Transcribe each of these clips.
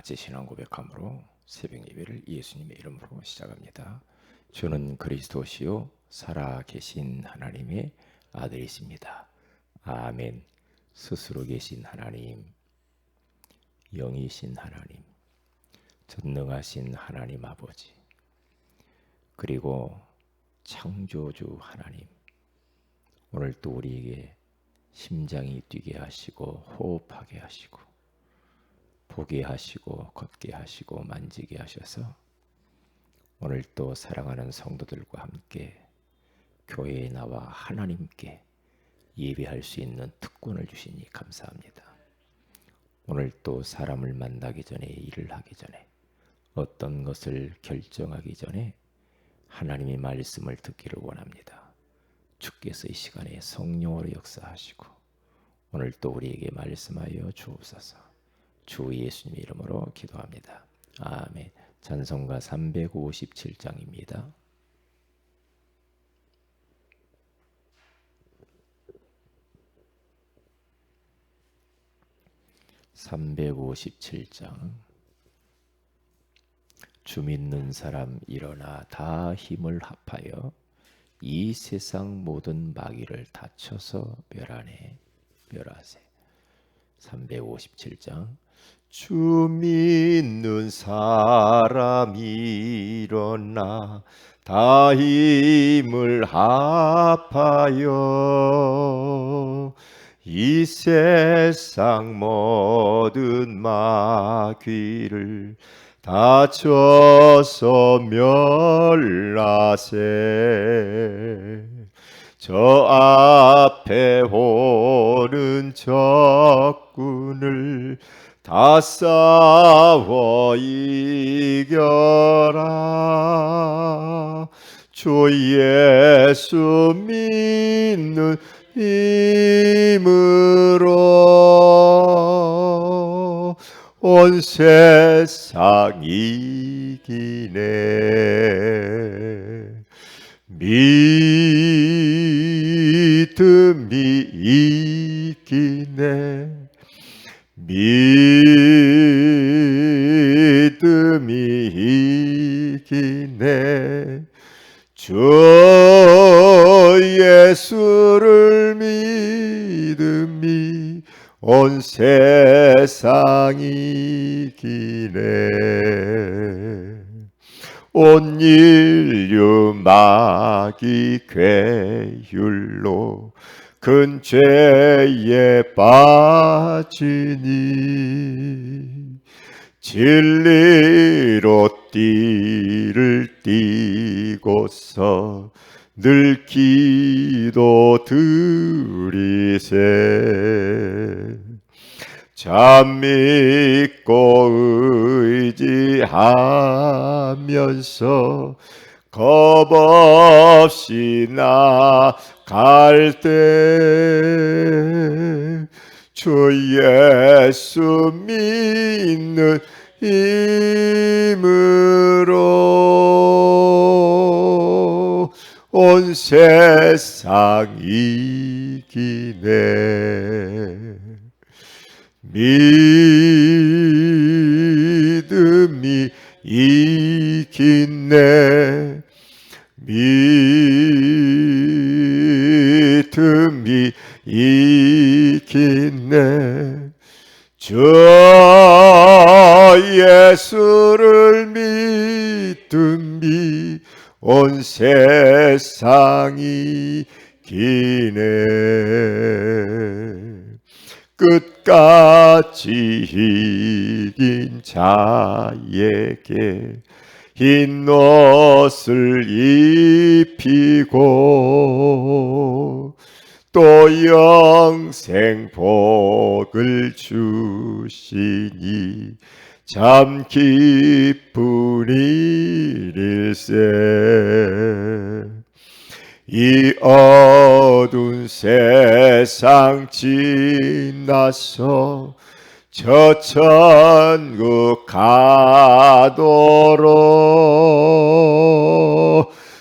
같이 신앙 고백함으로 새벽 예배를 예수님의 이름으로 시작합니다. 주는 그리스도시요 살아계신 하나님의 아들이십니다. 아멘. 스스로 계신 하나님, 영이신 하나님, 전능하신 하나님 아버지, 그리고 창조주 하나님, 오늘 또 우리에게 심장이 뛰게 하시고 호흡하게 하시고 보게 하시고 걷게 하시고 만지게 하셔서 오늘 또 사랑하는 성도들과 함께 교회에 나와 하나님께 예배할 수 있는 특권을 주시니 감사합니다. 오늘 또 사람을 만나기 전에, 일을 하기 전에, 어떤 것을 결정하기 전에 하나님의 말씀을 듣기를 원합니다. 주께서 이 시간에 성령으로 역사하시고 오늘 또 우리에게 말씀하여 주옵소서. 주 예수님의 이름으로 기도합니다. 아멘. 찬송가 357장입니다. (357장) 주 믿는 사람 일어나 다 힘을 합하여 이 세상 모든 마귀를 다쳐서 멸하세. 357장 주 믿는 사람 일어나 다 힘을 합하여 이 세상 모든 마귀를 다쳐서 멸하세. 저 앞에 오는 적군을 다 싸워 이겨라. 주 예수 믿는 힘으로 온 세상 이기네. 믿음이 이기네. 믿음이 이기네. 주 예수를 믿음이 온 세상 이기네. 온 인류 마귀 괴율로 큰 죄에 빠지니 진리로 띠를 띠고서 늘 기도 드리세. 참 믿고 의지하면서 겁없이 나갈 때 주 예수 믿는 힘으로 온 세상 이기네. 믿음이 이기네. 믿음이 이기네. 주 예수를 믿음이 온 세상이 기네. 끝까지 이긴 자에게 흰 옷을 입히고 또 영생 복을 주시니 참 기쁜 일일세. 이 어두운 세상 지나서 저 천국 가도록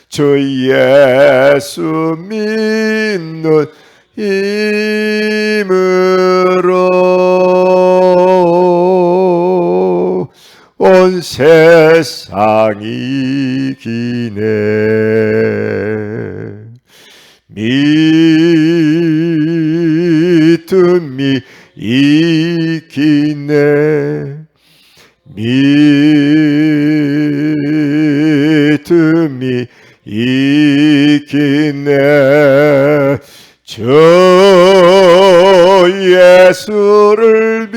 주 예수 믿는 힘으로 온 세상이 기네. 믿음이 이기네. 믿음이 이기네. 주 예수를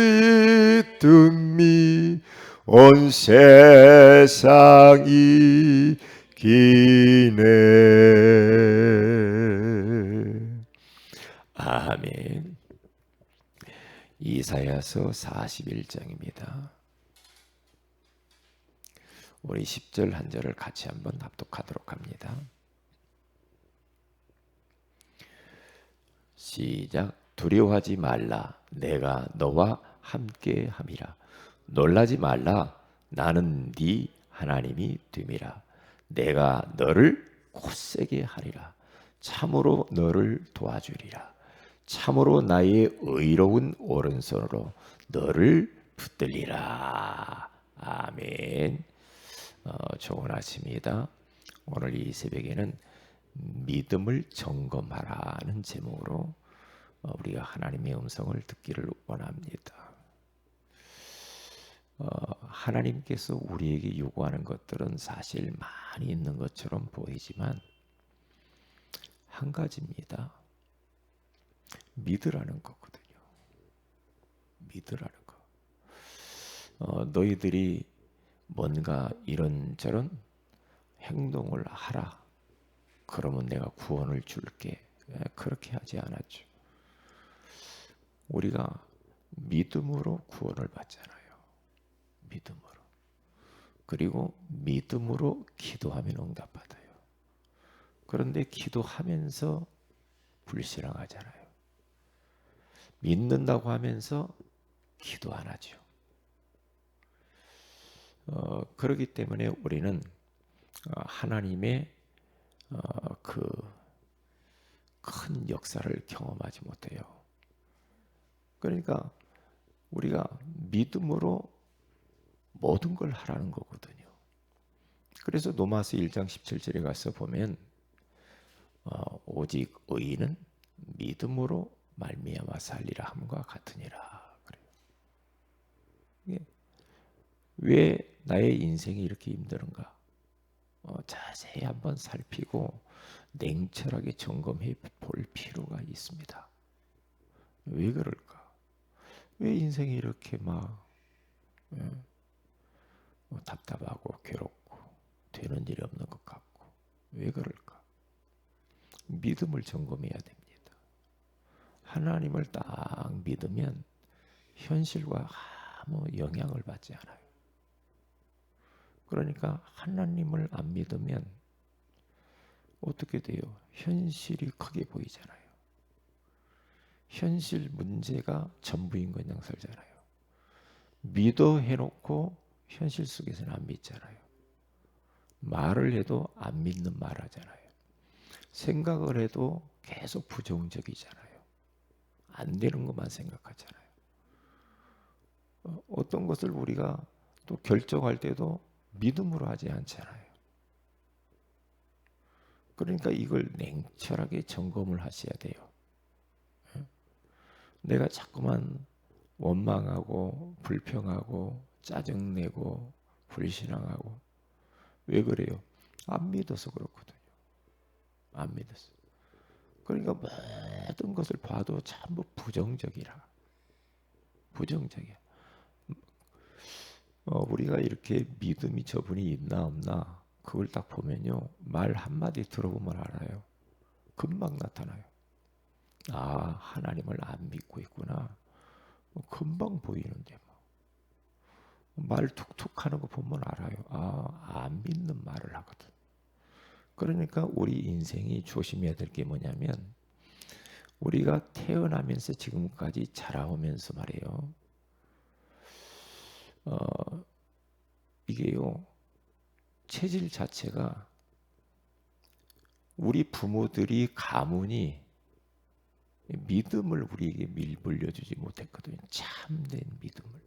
믿음이 온 세상이 기네. 아멘. 이사야서 41장입니다. 우리 10절 한 절을 같이 한번 납독하도록 합니다. 시작. 두려워하지 말라. 내가 너와 함께 함이라. 놀라지 말라. 나는 네 하나님이 됨이라. 내가 너를 곧세게 하리라. 참으로 너를 도와주리라. 참으로 나의 의로운 오른손으로 너를 붙들리라. 아멘. 좋은 아침이다. 오늘 이 새벽에는 믿음을 점검하라는 제목으로 우리가 하나님의 음성을 듣기를 원합니다. 하나님께서 우리에게 요구하는 것들은 사실 많이 있는 것처럼 보이지만 한 가지입니다. 믿으라는 거거든요. 믿으라는 거. 너희들이 뭔가 이런저런 행동을 하라. 그러면 내가 구원을 줄게. 그렇게 하지 않았죠. 우리가 믿음으로 구원을 받잖아요. 믿음으로. 그리고 믿음으로 기도하면 응답받아요. 그런데 기도하면서 불신앙하잖아요. 믿는다고 하면서 기도 안 하죠. 그렇기 때문에 우리는 하나님의 그 큰 역사를 경험하지 못해요. 그러니까 우리가 믿음으로 모든 걸 하라는 거거든요. 그래서 로마서 1장 17절에 가서 보면 오직 의인은 믿음으로 말미암아 살리라 함과 같으니라. 그래요. 왜 나의 인생이 이렇게 힘든가? 자세히 한번 살피고 냉철하게 점검해 볼 필요가 있습니다. 왜 그럴까? 왜 인생이 이렇게 막 답답하고 괴롭고 되는 일이 없는 것 같고 왜 그럴까? 믿음을 점검해야 됩니다. 하나님을 딱 믿으면 현실과 아무 영향을 받지 않아요. 그러니까 하나님을 안 믿으면 어떻게 돼요? 현실이 크게 보이잖아요. 현실 문제가 전부인 그냥 살잖아요. 믿어 해놓고 현실 속에서는 안 믿잖아요. 말을 해도 안 믿는 말 하잖아요. 생각을 해도 계속 부정적이잖아요. 안 되는 것만 생각하잖아요. 어떤 것을 우리가 또 결정할 때도 믿음으로 하지 않잖아요. 그러니까 이걸 냉철하게 점검을 하셔야 돼요. 내가 자꾸만 원망하고 불평하고 짜증내고 불신앙하고 왜 그래요? 안 믿어서 그렇거든요. 안 믿었어. 그러니까 모든 것을 봐도 전부 부정적이라. 부정적이야. 우리가 이렇게 믿음이 저분이 있나 없나 그걸 딱 보면요. 말 한마디 들어보면 알아요. 금방 나타나요. 아, 하나님을 안 믿고 있구나. 금방 보이는데 말 툭툭 하는 거 보면 알아요. 아, 안 믿는 말을 하거든. 그러니까 우리 인생이 조심해야 될 게 뭐냐면 우리가 태어나면서 지금까지 자라오면서 말이에요. 이게요. 체질 자체가 우리 부모들이 가문이 믿음을 우리에게 물려주지 못했거든요. 참된 믿음을.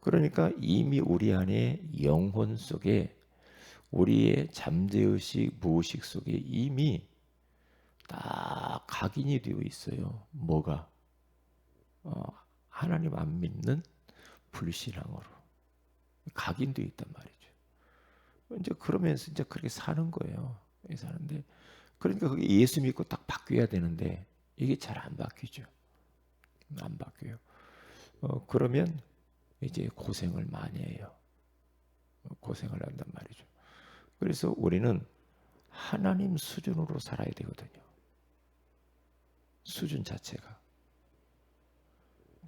그러니까 이미 우리 안에 영혼 속에 우리의 잠재의식, 무의식 속에 이미 딱 각인이 되어 있어요. 뭐가? 하나님 안 믿는 불신앙으로 각인되어 있단 말이죠. 이제 그러면서 이제 그렇게 사는 거예요. 사는데 그러니까 그게 예수 믿고 딱 바뀌어야 되는데 이게 잘 안 바뀌죠. 안 바뀌어요. 그러면 이제 고생을 많이 해요. 고생을 한단 말이죠. 그래서 우리는 하나님 수준으로 살아야 되거든요. 수준 자체가.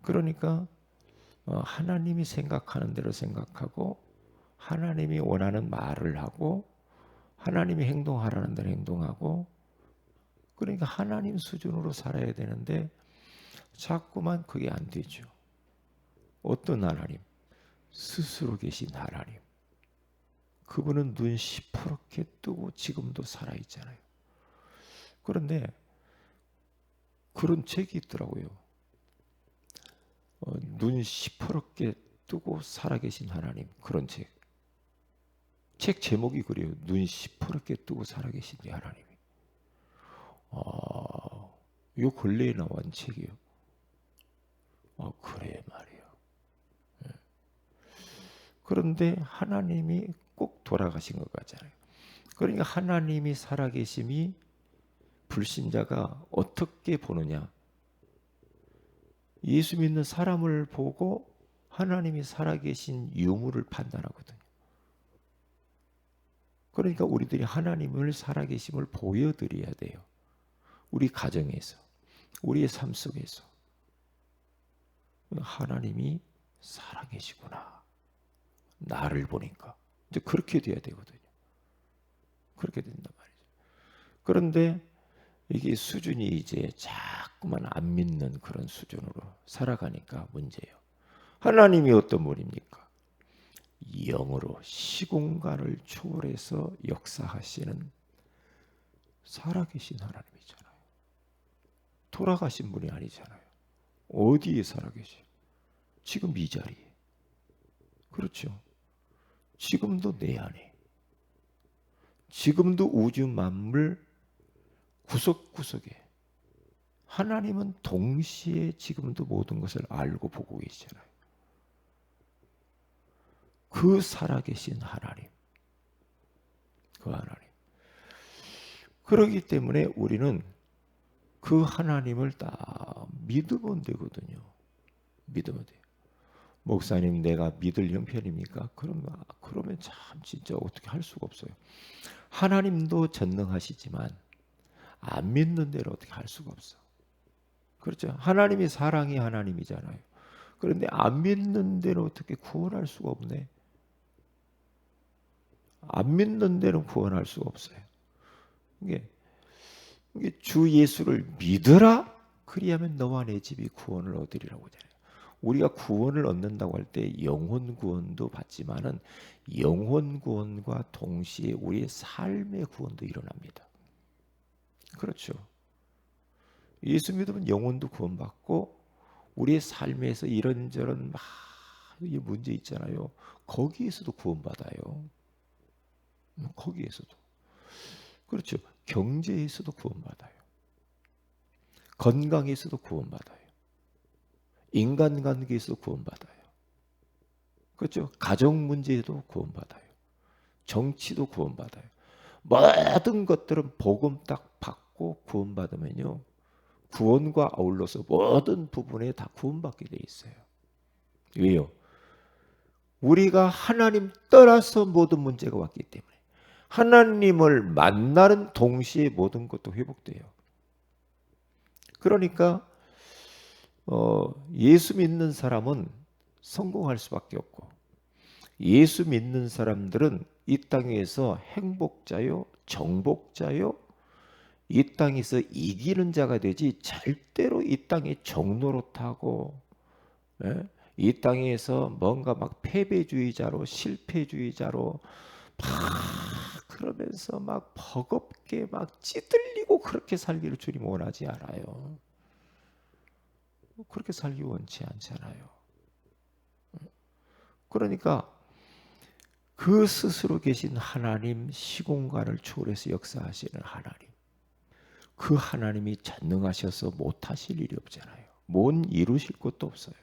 그러니까 하나님이 생각하는 대로 생각하고 하나님이 원하는 말을 하고 하나님이 행동하라는 대로 행동하고 그러니까 하나님 수준으로 살아야 되는데 자꾸만 그게 안 되죠. 어떤 하나님? 스스로 계신 하나님. 그분은 눈 시퍼렇게 뜨고 지금도 살아있잖아요. 그런데 그런 책이 있더라고요. 눈 시퍼렇게 뜨고 살아계신 하나님. 그런 책. 책 제목이 그래요. 눈 시퍼렇게 뜨고 살아계신 하나님이. 요 근래에 나온 책이요. 그래 말이에요. 그런데 하나님이 꼭 돌아가신 것 같잖아요. 그러니까 하나님이 살아계심이 불신자가 어떻게 보느냐. 예수 믿는 사람을 보고 하나님이 살아계신 유무를 판단하거든요. 그러니까 우리들이 하나님을 살아계심을 보여드려야 돼요. 우리 가정에서, 우리의 삶 속에서. 하나님이 살아계시구나. 나를 보니까. 이제 그렇게 돼야 되거든요. 그렇게 된단 말이죠. 그런데 이게 수준이 이제 자꾸만 안 믿는 그런 수준으로 살아가니까 문제예요. 하나님이 어떤 분입니까? 영으로 시공간을 초월해서 역사하시는 살아계신 하나님이잖아요. 돌아가신 분이 아니잖아요. 어디에 살아계셔요? 지금 이 자리에. 그렇죠. 지금도 내 안에. 지금도 우주 만물 구석구석에. 하나님은 동시에 지금도 모든 것을 알고 보고 계시잖아요. 그 살아계신 하나님. 그 하나님. 그렇기 때문에 우리는 그 하나님을 딱 믿으면 되거든요. 믿으면 돼요. 목사님 내가 믿을 형편입니까? 그러면 참 진짜 어떻게 할 수가 없어요. 하나님도 전능하시지만 안 믿는 대로 어떻게 할 수가 없어. 그렇죠. 하나님이 사랑의 하나님이잖아요. 그런데 안 믿는 대로 어떻게 구원할 수가 없네. 안 믿는 대로 구원할 수가 없어요. 이게 주 예수를 믿으라. 그리하면 너와 내 집이 구원을 얻으리라고 하잖아요. 우리가 구원을 얻는다고 할 때 영혼 구원도 받지만은 영혼 구원과 동시에 우리의 삶의 구원도 일어납니다. 그렇죠. 예수 믿으면 영혼도 구원받고 우리의 삶에서 이런저런 막 문제 있잖아요. 거기에서도 구원받아요. 거기에서도. 그렇죠. 경제에서도 구원받아요. 건강에서도 구원받아요. 인간관계에서도 구원받아요. 그렇죠. 가정 문제에도 구원받아요. 정치도 구원받아요. 모든 것들은 복음 딱 받고 구원받으면요. 구원과 아울러서 모든 부분에 다 구원받게 돼 있어요. 왜요? 우리가 하나님 떠나서 모든 문제가 왔기 때문에 하나님을 만나는 동시에 모든 것도 회복돼요. 그러니까 예수 믿는 사람은 성공할 수밖에 없고 예수 믿는 사람들은 이 땅에서 행복자요, 정복자요, 이 땅에서 이기는 자가 되지 절대로 이 땅에 정노릇하고 이 땅에서 뭔가 막 패배주의자로 실패주의자로 막 그러면서 막 버겁게 막 찌들리고 그렇게 살기를 주님 원하지 않아요. 그렇게 살기 원치 않잖아요. 그러니까 그 스스로 계신 하나님, 시공간을 초월해서 역사하시는 하나님, 그 하나님이 전능하셔서 못하실 일이 없잖아요. 못 이루실 것도 없어요.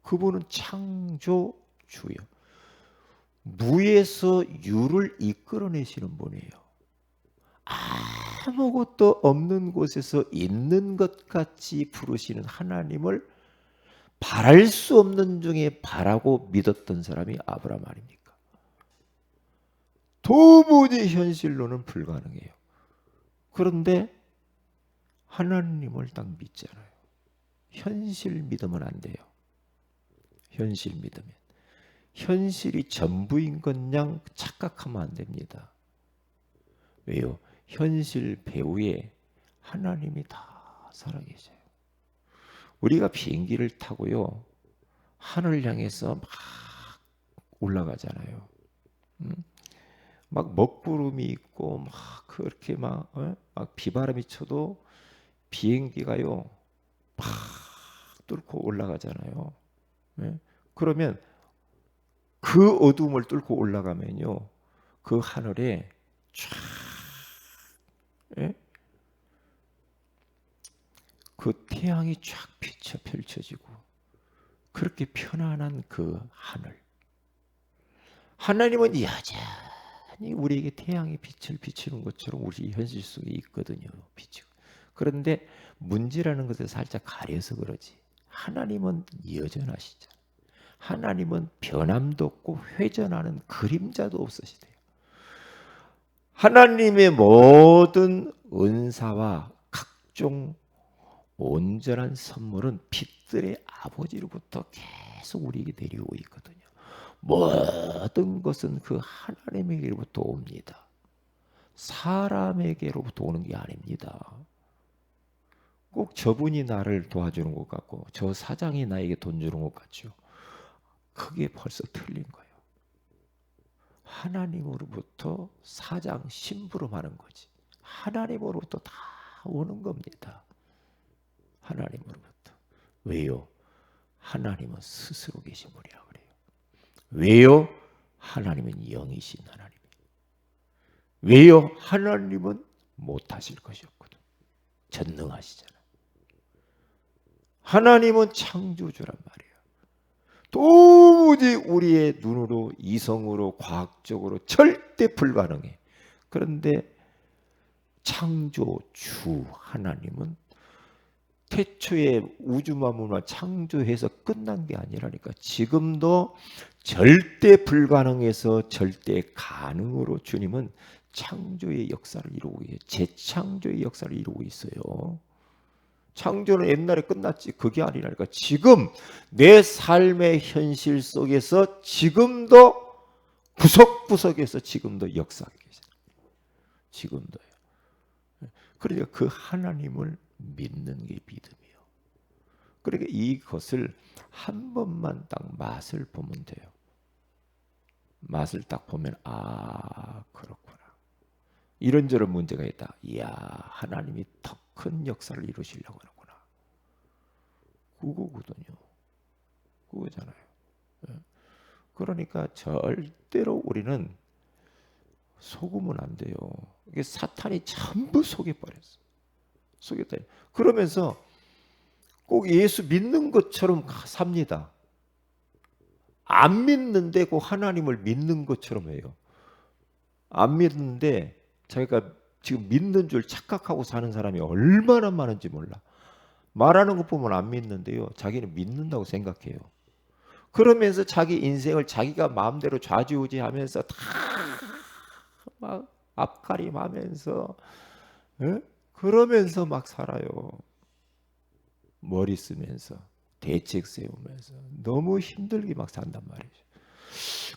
그분은 창조주요. 무에서 유를 이끌어내시는 분이에요. 아무것도 없는 곳에서 있는 것 같이 부르시는 하나님을 바랄 수 없는 중에 바라고 믿었던 사람이 아브라함 아닙니까? 도무지 현실로는 불가능해요. 그런데 하나님을 딱 믿잖아요. 현실 믿으면 안 돼요. 현실 믿으면. 현실이 전부인 것냥 착각하면 안 됩니다. 왜요? 현실 배후에 하나님이 다 살아계셔요. 우리가 비행기를 타고요, 하늘 향해서 막 올라가잖아요. 막 먹구름이 있고 막 그렇게 막 비바람이 쳐도 비행기가요 팍 뚫고 올라가잖아요. 예? 그러면 그 어둠을 뚫고 올라가면요, 그 하늘에 쫙, 예? 그 태양이 쫙 펼쳐지고 그렇게 편안한 그 하늘. 하나님은 여전히 우리에게 태양의 빛을 비추는 것처럼 우리 현실 속에 있거든요. 비추고. 그런데 문제라는 것을 살짝 가려서 그러지. 하나님은 여전하시죠. 하나님은 변함도 없고 회전하는 그림자도 없으시대요. 하나님의 모든 은사와 각종 온전한 선물은 빛들의 아버지로부터 계속 우리에게 내려오고 있거든요. 모든 것은 그 하나님에게로부터 옵니다. 사람에게로부터 오는 게 아닙니다. 꼭 저분이 나를 도와주는 것 같고 저 사장이 나에게 돈 주는 것 같죠. 그게 벌써 틀린 거예요. 하나님으로부터 사장 심부름하는 거지. 하나님으로부터 다 오는 겁니다. 하나님으로부터. 왜요? 하나님은 스스로 계신 분이라 그래요. 왜요? 하나님은 영이신 하나님. 왜요? 하나님은 못하실 것이 없거든. 전능하시잖아요. 하나님은 창조주란 말이에요. 도무지 우리의 눈으로, 이성으로, 과학적으로 절대 불가능해. 그런데 창조주 하나님은 태초에 우주 만물만 창조해서 끝난 게 아니라니까. 지금도 절대 불가능해서 절대 가능으로 주님은 창조의 역사를 이루고 있어요. 재창조의 역사를 이루고 있어요. 창조는 옛날에 끝났지. 그게 아니라니까. 지금 내 삶의 현실 속에서 지금도 구석구석에서 지금도 역사하고 계세요. 지금도요. 그러니까 그 하나님을 믿는 게 믿음이에요. 그러니까 이것을 한 번만 딱 맛을 보면 돼요. 맛을 딱 보면 그렇구나. 이런저런 문제가 있다. 이야, 하나님이 더 큰 역사를 이루시려고 하는구나. 그거거든요. 그거잖아요. 그러니까 절대로 우리는 속으면 안 돼요. 이게 사탄이 전부 속여버렸어. 속였다. 그러면서 꼭 예수 믿는 것처럼 삽니다. 안 믿는데 꼭 하나님을 믿는 것처럼 해요. 안 믿는데 자기가 지금 믿는 줄 착각하고 사는 사람이 얼마나 많은지 몰라. 말하는 것 보면 안 믿는데요. 자기는 믿는다고 생각해요. 그러면서 자기 인생을 자기가 마음대로 좌지우지하면서 다 막 앞가림하면서, 그러면서 막 살아요. 머리 쓰면서 대책 세우면서 너무 힘들게 막 산단 말이죠.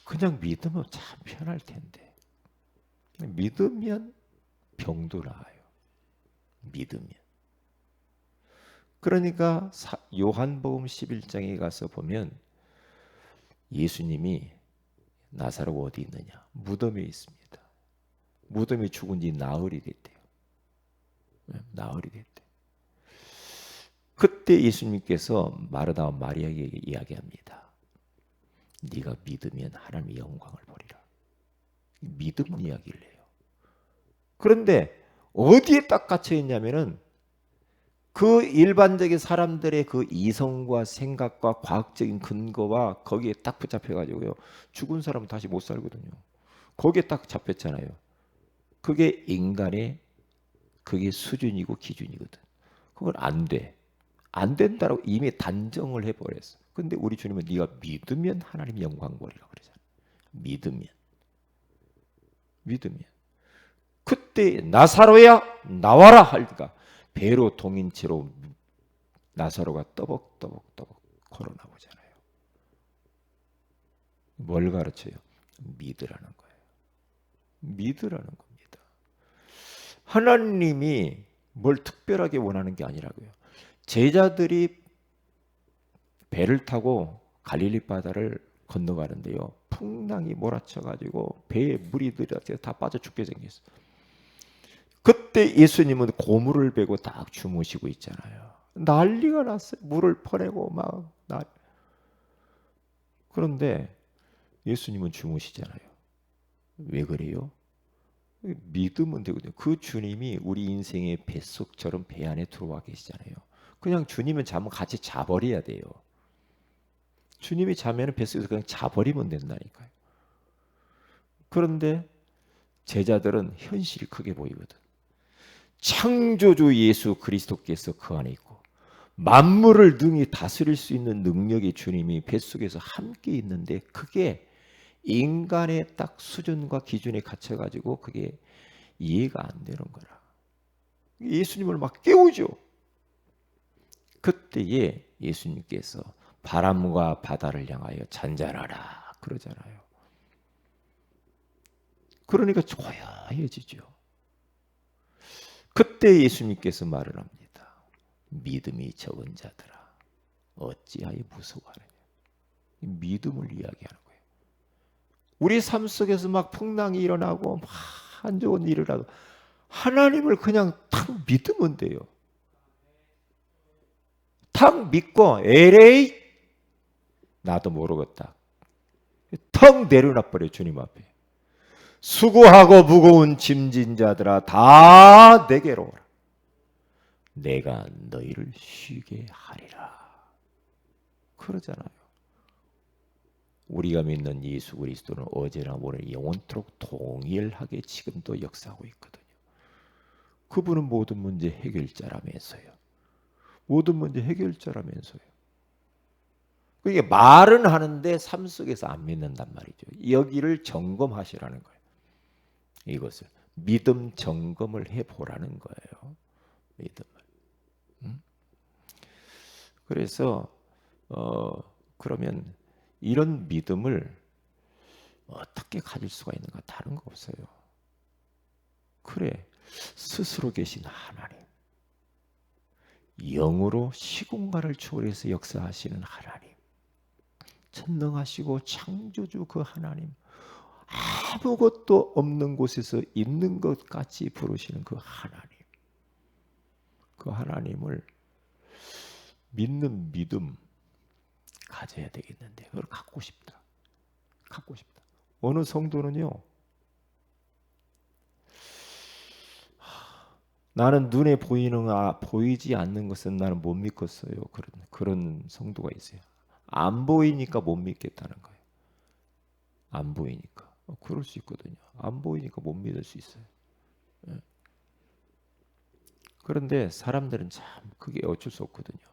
그냥 믿으면 참 편할 텐데. 믿으면 병도 나아요. 믿으면. 그러니까 요한복음 11장에 가서 보면 예수님이 나사로가 어디 있느냐? 무덤에 있습니다. 무덤에 죽은 지 나흘이 됐대요. 나흘이 됐대. 그때 예수님께서 마르다와 마리아에게 이야기합니다. 네가 믿으면 하나님의 영광을 보리라. 믿음 이야기를 해요. 그런데 어디에 딱 갇혀 있냐면은 그 일반적인 사람들의 그 이성과 생각과 과학적인 근거와 거기에 딱 붙잡혀 가지고요. 죽은 사람은 다시 못 살거든요. 거기에 딱 잡혔잖아요. 그게 인간의 그게 수준이고 기준이거든. 그건 안 돼. 안 된다라고 이미 단정을 해버렸어. 근데 우리 주님은 네가 믿으면 하나님 영광 보리라 그러잖아. 믿으면. 믿으면. 그때 나사로야 나와라 할까 배로 동인 채로 나사로가 떠벅떠벅떠벅 걸어 나오잖아요. 뭘 가르쳐요? 믿으라는 거예요. 믿으라는 겁니다. 하나님이 뭘 특별하게 원하는 게 아니라고요. 제자들이 배를 타고 갈릴리 바다를 건너가는데요. 풍랑이 몰아쳐가지고 배에 물이 들어서 다 빠져 죽게 생겼어. 그때 예수님은 고물을 베고 딱 주무시고 있잖아요. 난리가 났어요. 물을 퍼내고 막 그런데 예수님은 주무시잖아요. 왜 그래요? 믿으면 되거든요. 그 주님이 우리 인생의 뱃속처럼 배 안에 들어와 계시잖아요. 그냥 주님은 자면 같이 자버려야 돼요. 주님이 자면 뱃속에서 그냥 자버리면 된다니까요. 그런데 제자들은 현실이 크게 보이거든. 창조주 예수 그리스도께서 그 안에 있고 만물을 능히 다스릴 수 있는 능력의 주님이 뱃속에서 함께 있는데 그게 인간의 딱 수준과 기준에 갇혀가지고 그게 이해가 안 되는 거라. 예수님을 막 깨우죠. 그때에 예수님께서 바람과 바다를 향하여 잔잔하라 그러잖아요. 그러니까 조용해지죠. 그때 예수님께서 말을 합니다. 믿음이 적은 자들아 어찌하여 무서워하느냐. 믿음을 이야기하는 거예요. 우리 삶 속에서 막 풍랑이 일어나고 막 안 좋은 일을 하고 하나님을 그냥 탁 믿으면 돼요. 탁 믿고 에레이 나도 모르겠다. 턱 내려놔버려 주님 앞에. 수고하고 무거운 짐진 자들아 다 내게로 오라. 내가 너희를 쉬게 하리라. 그러잖아요. 우리가 믿는 예수 그리스도는 어제나 오늘 영원토록 동일하게 지금도 역사하고 있거든요. 그분은 모든 문제 해결자라면서요. 모든 문제 해결자라면서요. 그게 말은 하는데 삶 속에서 안 믿는단 말이죠. 여기를 점검하시라는 거예요. 이것을 믿음 점검을 해보라는 거예요. 믿음을. 그래서 그러면 이런 믿음을 어떻게 가질 수가 있는가? 다른 거 없어요. 그래, 스스로 계신 하나님, 영으로 시공간을 초월해서 역사하시는 하나님, 천능하시고 창조주 그 하나님, 아무것도 없는 곳에서 있는 것 같이 부르시는 그 하나님, 그 하나님을 믿는 믿음 가져야 되겠는데 그걸 갖고 싶다. 갖고 싶다. 어느 성도는요. 나는 눈에 보이지 않는 것은 나는 못 믿겠어요. 그런 성도가 있어요. 안 보이니까 못 믿겠다는 거예요. 안 보이니까. 그럴 수 있거든요. 안 보이니까 못 믿을 수 있어요. 그런데 사람들은 참 그게 어쩔 수 없거든요.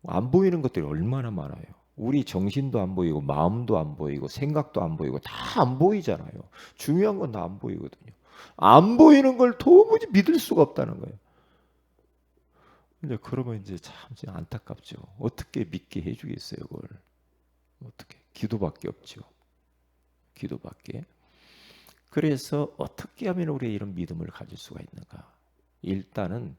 안 보이는 것들이 얼마나 많아요. 우리 정신도 안 보이고 마음도 안 보이고 생각도 안 보이고 다 안 보이잖아요. 중요한 건 다 안 보이거든요. 안 보이는 걸 도무지 믿을 수가 없다는 거예요. 근데 그러면 이제 참 안타깝죠. 어떻게 믿게 해주겠어요, 그걸? 어떻게? 기도밖에 없죠. 기도밖에. 그래서 어떻게 하면 우리가 이런 믿음을 가질 수가 있는가? 일단은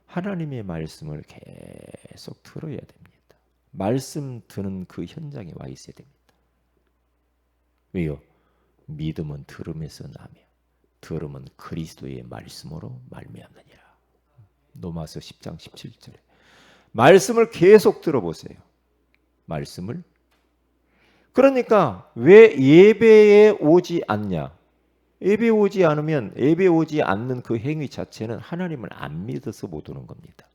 하나님의 말씀을 계속 들어야 됩니다. 말씀 듣는 그 현장에 와 있어야 됩니다. 왜요? 믿음은 들음에서 나며 들음은 그리스도의 말씀으로 말미암느니라. 로마서 10장 17절에 말씀을 계속 들어보세요. 말씀을 그러니까 왜 예배에 오지 않냐? 예배 오지 않으면 예배 오지 않는 그 행위 자체는 하나님을 안 믿어서 못 오는 겁니다.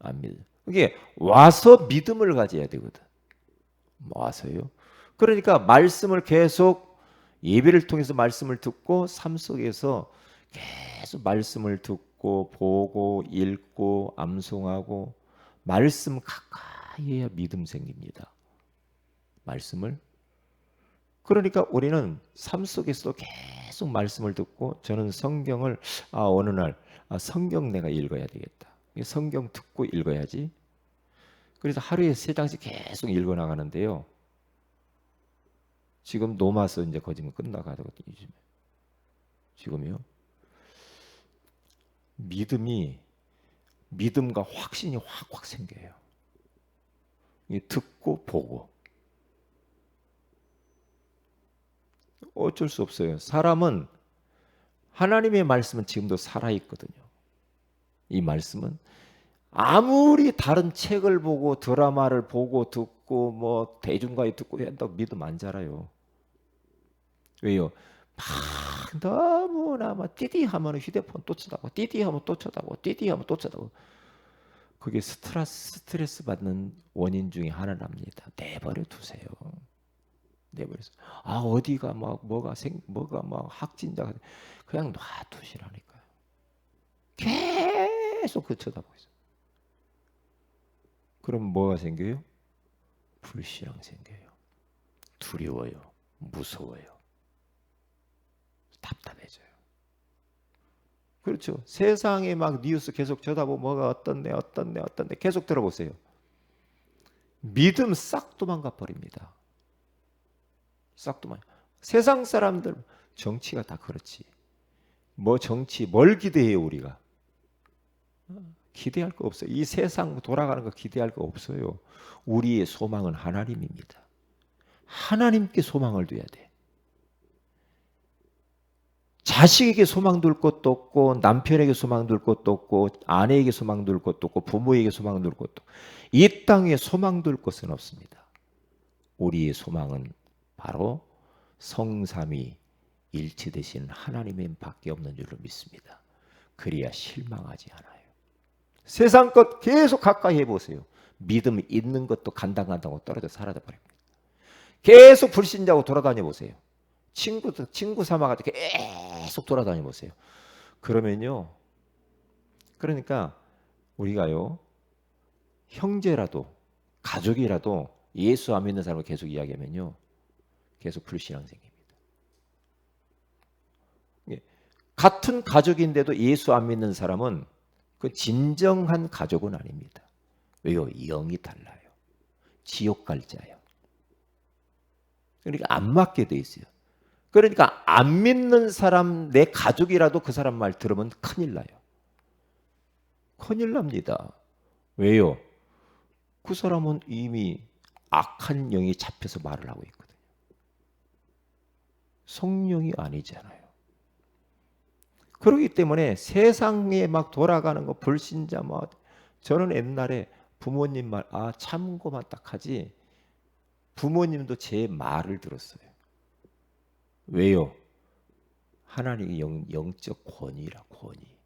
안 믿어. 이게 와서 믿음을 가져야 되거든. 와서요. 그러니까 말씀을 계속 예배를 통해서 말씀을 듣고 삶 속에서 계속 말씀을 듣고 보고 읽고 암송하고 말씀 가까이 해야 믿음 생깁니다. 말씀을. 그러니까 우리는 삶 속에서도 계속 말씀을 듣고 저는 성경을 어느 날 성경 내가 읽어야 되겠다. 성경 듣고 읽어야지. 그래서 하루에 3장씩 계속 읽어 나가는데요. 지금 노마서 이제 거짓말 끝나가거든요. 지금요. 믿음과 확신이 확 생겨요. 듣고 보고. 어쩔 수 없어요. 사람은 하나님의 말씀은 지금도 살아있거든요. 이 말씀은 아무리 다른 책을 보고 드라마를 보고 듣고 뭐 대중가요 듣고 한다고 믿음 안 자라요. 왜요? 막 너무나 막 띠디하면 휴대폰 또 쳐다보고 띠디하면 또 쳐다보고 띠디하면 또 쳐다보고 그게 스트레스 받는 원인 중에 하나랍니다. 내버려 두세요. 내버려서 어디가 막 뭐가 막 확진자가 그냥 놔두시라니까요. 계속 그 쳐다보고 있어요. 그럼 뭐가 생겨요? 불신앙 생겨요. 두려워요. 무서워요. 답답해져요. 그렇죠. 세상에 막 뉴스 계속 쳐다보고 뭐가 어떤데 계속 들어보세요. 믿음 싹 도망가 버립니다. 싹 도망. 세상 사람들 정치가 다 그렇지. 뭐 정치 뭘 기대해요 우리가? 기대할 거 없어요. 이 세상 돌아가는 거 기대할 거 없어요. 우리의 소망은 하나님입니다. 하나님께 소망을 둬야 돼. 자식에게 소망 둘 것도 없고 남편에게 소망 둘 것도 없고 아내에게 소망 둘 것도 없고 부모에게 소망 둘 것도 없고 이 땅에 소망 둘 것은 없습니다. 우리의 소망은 바로 성삼위 일치되신 하나님의 밖에 없는 줄로 믿습니다. 그래야 실망하지 않아요. 세상 것 계속 가까이 해보세요. 믿음이 있는 것도 간당간당하고 떨어져 사라져 버립니다. 계속 불신자고 돌아다녀 보세요. 친구 삼아가지고 계속 돌아다녀 보세요. 그러면요. 그러니까 우리가요. 형제라도 가족이라도 예수 안 믿는 사람을 계속 이야기하면요. 계속 불신앙 생깁니다. 같은 가족인데도 예수 안 믿는 사람은 그 진정한 가족은 아닙니다. 왜요? 영이 달라요. 지옥 갈 자예요. 그러니까 안 맞게 돼 있어요. 그러니까 안 믿는 사람 내 가족이라도 그 사람 말 들으면 큰일 나요. 큰일 납니다. 왜요? 그 사람은 이미 악한 영이 잡혀서 말을 하고 있거든요. 성령이 아니잖아요. 그렇기 때문에 세상에 막 돌아가는 거 불신자 뭐 저는 옛날에 부모님 말 참고만 딱 하지 부모님도 제 말을 들었어요. 왜요? 하나님의 영적 권위라 권위요.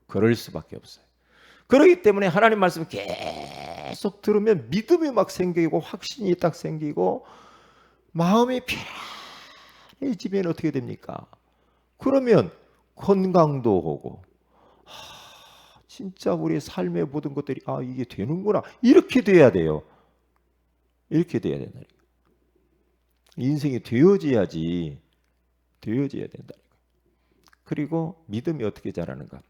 그럴 수밖에 없어요. 그렇기 때문에 하나님 말씀을 계속 들으면 믿음이 막 생기고 확신이 딱 생기고 마음이 편해지면 어떻게 됩니까? 그러면 건강도 오고 진짜 우리 삶의 모든 것들이 이게 되는구나 이렇게 돼야 돼요. 이렇게 돼야 된다. 인생이 되어져야 된다. 그리고 믿음이 어떻게 자라는가?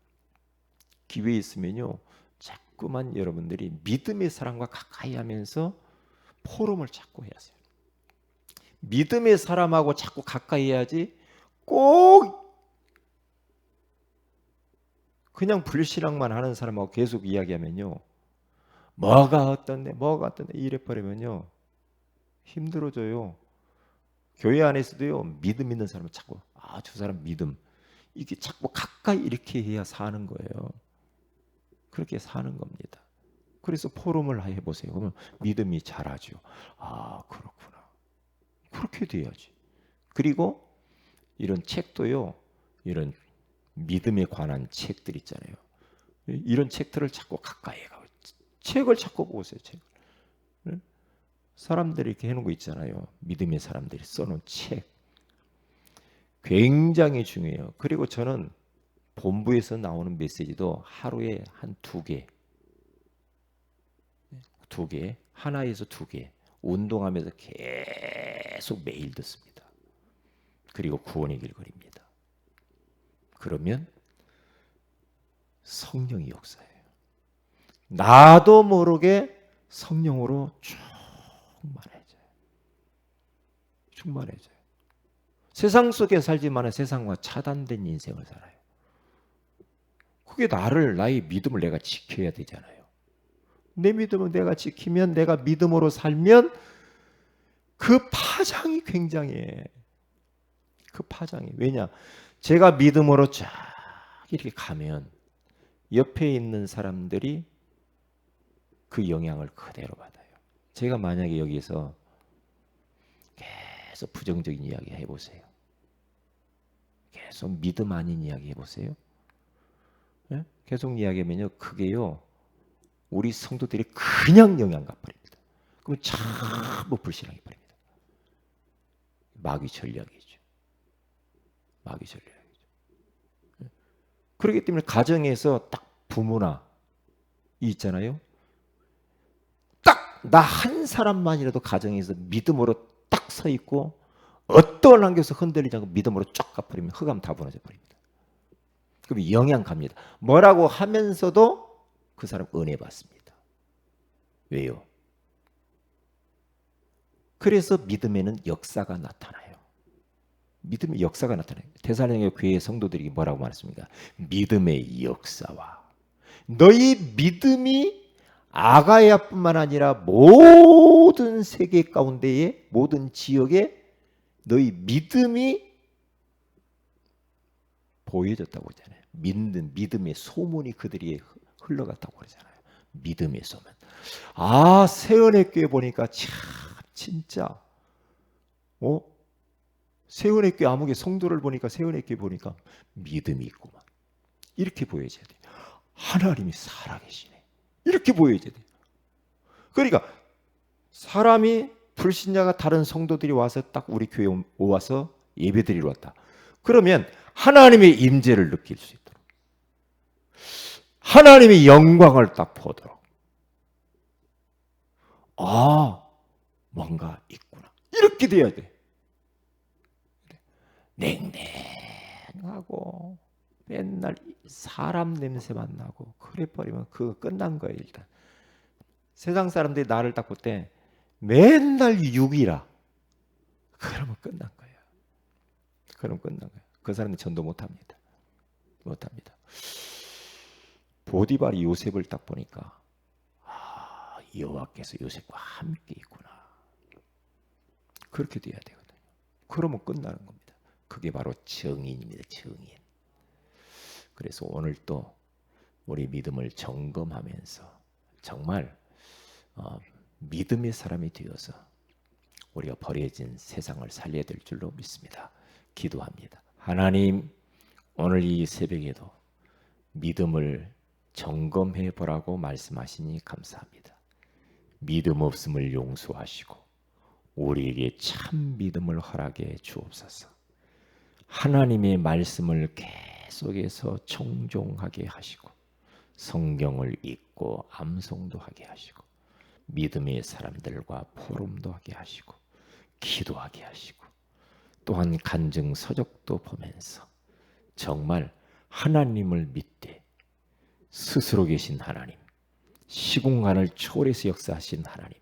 기회 있으면요. 자꾸만 여러분들이 믿음의 사람과 가까이 하면서 포럼을 자꾸 해야 돼요. 믿음의 사람하고 자꾸 가까이 해야지 꼭 그냥 불신앙만 하는 사람하고 계속 이야기하면요. 뭐가 어떤데 이래버리면요. 힘들어져요. 교회 안에서도요. 믿음 있는 사람은 자꾸 저 사람 믿음 이게 자꾸 가까이 이렇게 해야 사는 거예요. 그렇게 사는 겁니다. 그래서 포럼을 해보세요. 그러면 믿음이 자라죠. 아, 그렇구나. 그렇게 돼야지. 그리고 이런 책도요. 이런 믿음에 관한 책들 있잖아요. 이런 책들을 자꾸 가까이 가고 책을 자꾸 보세요. 책. 사람들이 이렇게 해놓은 거 있잖아요. 믿음의 사람들이 써놓은 책. 굉장히 중요해요. 그리고 저는 본부에서 나오는 메시지도 하루에 한 두 개, 하나에서 두 개, 운동하면서 계속 매일 듣습니다. 그리고 구원의 길거리입니다. 그러면 성령이 역사해요. 나도 모르게 성령으로 충만해져요. 충만해져요. 세상 속에 살지만 세상과 차단된 인생을 살아요. 그게 나의 믿음을 내가 지켜야 되잖아요. 내 믿음을 내가 지키면, 내가 믿음으로 살면 그 파장이 굉장해. 그 파장이. 왜냐? 제가 믿음으로 쫙 이렇게 가면 옆에 있는 사람들이 그 영향을 그대로 받아요. 제가 만약에 여기서 계속 부정적인 이야기 해보세요. 계속 믿음 아닌 이야기 해보세요. 네? 계속 이야기하면요, 그게요, 우리 성도들이 그냥 영향 갚아버립니다. 그럼 전부 불신하게 버립니다. 마귀 전략이죠. 마귀 전략이죠. 네? 그렇기 때문에 가정에서 딱 부모나 있잖아요. 딱 나 한 사람만이라도 가정에서 믿음으로 딱 서 있고 어떤 환경에서 흔들리지 않고 믿음으로 쫙 갚아버리면 흑암 다 무너져 버립니다. 그럼 영향 갑니다. 뭐라고 하면서도 그 사람 은혜 받습니다. 왜요? 그래서 믿음에는 역사가 나타나요. 믿음의 역사가 나타나요. 데살로니가 교회 성도들이 뭐라고 말했습니까? 믿음의 역사와 너희 믿음이 아가야뿐만 아니라 모든 세계 가운데의 모든 지역에 너희 믿음이 보여졌다고 하잖아요. 믿음의 소문이 그들이 흘러갔다고 그러잖아요. 믿음의 소문. 아, 세은의 교회 보니까 참 진짜 세은의 교회 아무개 성도를 보니까 세은의 교회 보니까 믿음이 있구만. 이렇게 보여져야 돼요. 하나님이 살아계시네. 이렇게 보여져야 돼요. 그러니까 사람이 불신자가 다른 성도들이 와서 딱 우리 교회에 와서 예배드리러 왔다. 그러면 하나님의 임재를 느낄 수 있도록, 하나님의 영광을 딱 보도록, 아, 뭔가 있구나. 이렇게 돼야 돼. 냉랭하고 맨날 사람 냄새만 나고 그래 버리면 그거 끝난 거예요. 일단 세상 사람들이 나를 딱 볼 때 맨날 육이라 그러면 끝난 거예요. 그럼 끝난 거예요. 그 사람은 전도 못합니다. 못합니다. 보디발이 요셉을 딱 보니까 아, 여호와께서 요셉과 함께 있구나. 그렇게 돼야 되거든요. 그러면 끝나는 겁니다. 그게 바로 정인입니다. 정인. 그래서 오늘 또 우리 믿음을 점검하면서 정말 믿음의 사람이 되어서 우리가 버려진 세상을 살려야 될 줄로 믿습니다. 기도합니다. 하나님, 오늘 이 새벽에도 믿음을 점검해 보라고 말씀하시니 감사합니다. 믿음 없음을 용서하시고 우리에게 참 믿음을 허락해 주옵소서. 하나님의 말씀을 계속해서 청종하게 하시고 성경을 읽고 암송도 하게 하시고 믿음의 사람들과 포럼도 하게 하시고 기도하게 하시고 또한 간증 서적도 보면서 정말 하나님을 믿되 스스로 계신 하나님, 시공간을 초월해서 역사하신 하나님,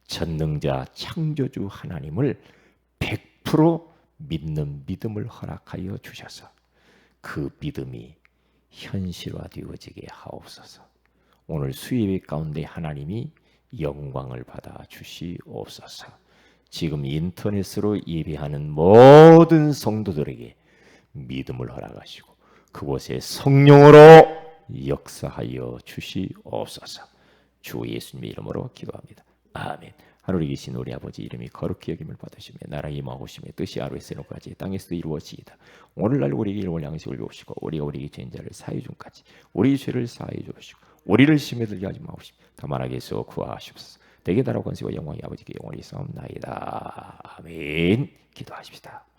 전능자 창조주 하나님을 100% 믿는 믿음을 허락하여 주셔서 그 믿음이 현실화되어지게 하옵소서. 오늘 수요일 가운데 하나님이 영광을 받아 주시옵소서. 지금 인터넷으로 예배하는 모든 성도들에게 믿음을 허락하시고 그곳에 성령으로 역사하여 주시옵소서. 주 예수님의 이름으로 기도합니다. 아멘. 하늘에 계신 우리 아버지 이름이 거룩히 여김을 받으시며 나라의 임하오시며 뜻이 하루에서 같이 땅에서도 이루어지이다. 오늘날 우리에게 일용할 양식을 주옵시고 우리가 우리에게 죄인 자를 사해 준 까지 우리 죄를 사해 주옵시고 우리를 시험에 들게 하지 마옵시고 다만 악에서 구하시옵소서. 대개 나라 권세와 영광이 아버지께 영원히 있사옵나이다. 아멘. 기도하십시다.